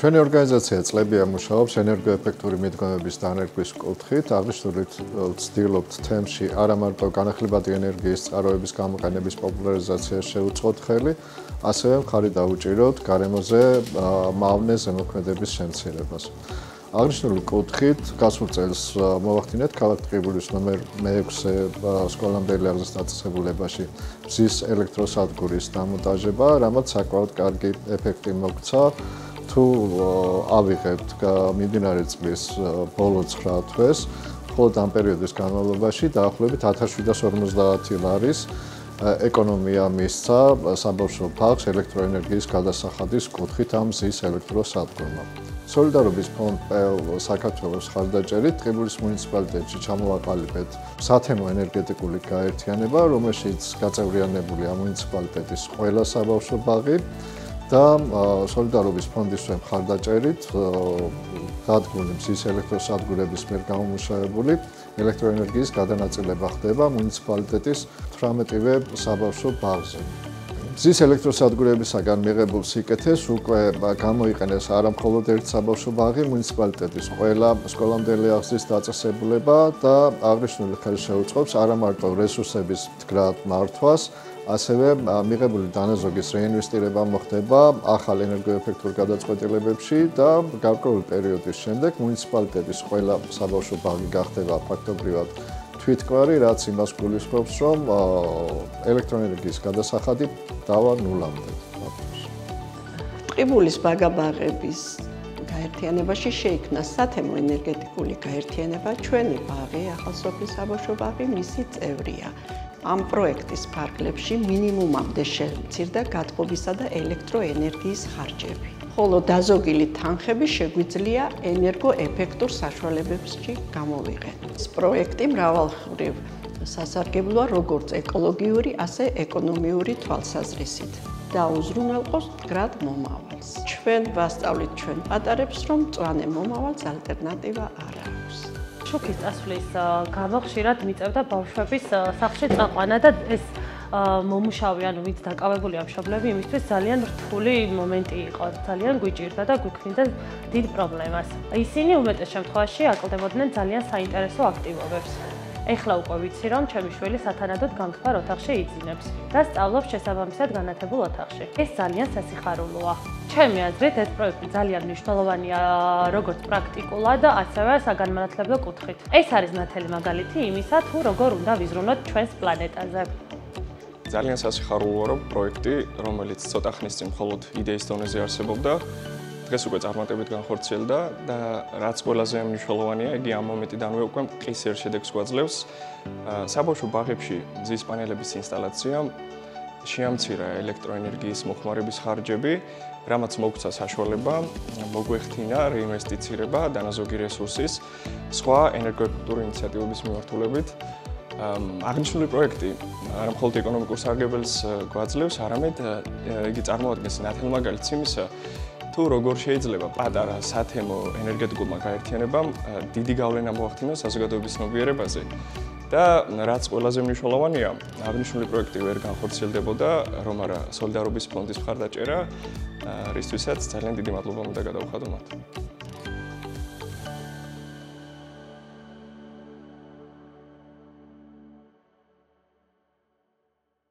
ჩვენი ორგანიზაცია წლებია მუშაობს ენერგოეფექტური მიდგომების დანერგვის კუთხით. აღნიშნულით ვცდილობთ თემში არა მარტო განახლებადი ენერგიის წყაროების გამოყენების პოპულარიზაციას შევუწყოთ ხელი, ასევე მხარი დავუჭიროთ გარემოზე მავნე ზემოქმედების შემცირებას. აღნიშნული კუთხით გასულ წელს მოვახდინეთ ქალაქ ტყიბულის ნომერ 6-ე სკოლამდელი აღზრდის დაწესებულებაში მზის ელექტროსადგურის დამონტაჟება, რამაც საკმაოდ კარგი ეფექტი მოგვცა. თუ ავიღებთ მიმდინარე წლის ბოლო 9 თვეს, მხოლოდ ამ პერიოდის განმავლობაში დაახლოებით 1750 ლარის ეკონომია მისცა საბავშვო ბაღს ელექტროენერგიის გადასახადის კუთხით ამ მზის ელექტროსადგურმა. სოლიდარობის ფონდ საქართველოს ხარდაჭერით ტყიბულის მუნიციპალიტეტში ჩამოვაყალიბეთ სათემო ენერგეტიკული გაერთიანება, რომელშიც გაწევრიანებულია მუნიციპალიტეტის ყველა საბავშვო ბაღი და სოლიდარობის ფონდის მხარდაჭერით დადგმული მზის ელექტროსადგურების მიერ გამომუშავებული ელექტროენერგიის გადანაწილება ხდება მუნიციპალიტეტის 18-ვე საბავშვო ბაღზე. მზის ელექტროსადგურებისაგან მიღებულ სიკეთეს უკვე გამოიყენეს არა მხოლოდ ერთ საბავშვო ბაღი, მუნიციპალიტეტის ყველა სკოლამდელი აღზრდის დაწესებულება და აღნიშნული ხელი შეუწყობს არა მარტო რესურსების მდგრად მართვას, ასევე მიღებული დანაზოგის რეინვესტირება მოხდება ახალ ენერგოეფექტურ გადაწყვეტილებებში და გარკვეული პერიოდის შემდეგ მუნიციპალიტეტის ყველა საბავშვო ბაღი გახდება ფაქტობრივად თვითგვარი, რაც იმას გულისხმობს, რომ ელექტროენერგიის გადასახადი დავა ნულამდე. ტყიბულის ბაგაბაღების გაერთიანებაში შეიქმნა სათემო ენერგეტიკული გაერთიანება, ჩვენი ბაღი, ახალსოფლის საბავშვო ბაღი, მისი წევრია. ამ პროექტის ფარგლებში მინიმუმამდე შემცირდა გათბობისა და ელექტროენერგიის ხარჯები. ხოლო დაზოგილი თანხები შეგვიძლია ენერგოეფექტურ საშუალებებში გამოვიყენოთ. ეს პროექტი მრავალმხრივ სასარგებლოა როგორც ეკოლოგიური, ასე ეკონომიური თვალსაზრისით და უზრუნველყოფს მდგრად მომავალს. ჩვენ ვასწავლით ჩვენ პატარებს, რომ მწვანე მომავალს ალტერნატივა არ აქვს. შუქის წასვლის გამო ხშირად მიწევდა ბავშვების სახლში წაყვანა და ეს მომუშავე ანუ ვინც დაკავებულია მშობლები იმისთვის ძალიან რთული მომენტი იყო. ძალიან გვიჭირდა და გვიქმნიდა დიდ პრობლემას. ისინი უმეტეს შემთხვევაში აკლდებოდნენ ძალიან საინტერესო აქტივობებს. ეხლა უკვე ვიცი, რომ ჩემი შვილი სათანადოდ გამთბარ ოთახში იძინებს და სწავლობს შესაბამისად განათებულ ოთახში. ეს ძალიან სასიხარულოა. ჩემი აზრით, ეს პროექტი ძალიან მნიშვნელოვანია როგორც პრაქტიკულად, ასევე საგანმანათლებლო კუთხით. ეს არის ნათელი მაგალითი იმისა, თუ როგორ უნდა ვიზრუნოთ ჩვენს პლანეტაზე. ძალიან სასიხარულოა, რომ პროექტი, რომელიც ცოტა ხნის წინ მხოლოდ იდეის დონეზე არსებობდა, დღეს უკვე წარმატებით განხორციელდა და რაც ყველაზე მნიშვნელოვანია, იგი ამ მომენტიდანვე უკვე მყისიერ შედეგს გვაძლევს. საბავშვო ბაღებში მზის პანელების ინსტალაციამ შეამცირა ელექტროენერგიის მოხმარების ხარჯები, რამაც მოგვცა საშუალება მოგვეხთინა რეინვესტიცირება დანაზოგი რესურსის სხვა ენერგოეფექტური ინიციატივების მიმართულებით. აღნიშნული პროექტი არა მხოლოდ ეკონომიკურ სარგებელს გვაძლევს, არამედ იგი წარმოადგენს ნათელ მაგალითს იმისა, თუ როგორ შეიძლება პატარა სათემო ენერგეტიკულმა გაერთიანებამ დიდი გავლენა მოახდინოს საზოგადოების ცნობიერებაზე და რაც ყველაზე მნიშვნელოვანია, აღნიშნული პროექტი ვერ განხორციელდებოდა, რომ არა სოლიდარობის ფონდის მხარდაჭერა, რისთვისაც ძალიან დიდი მადლობა უნდა გადავხადო მათ.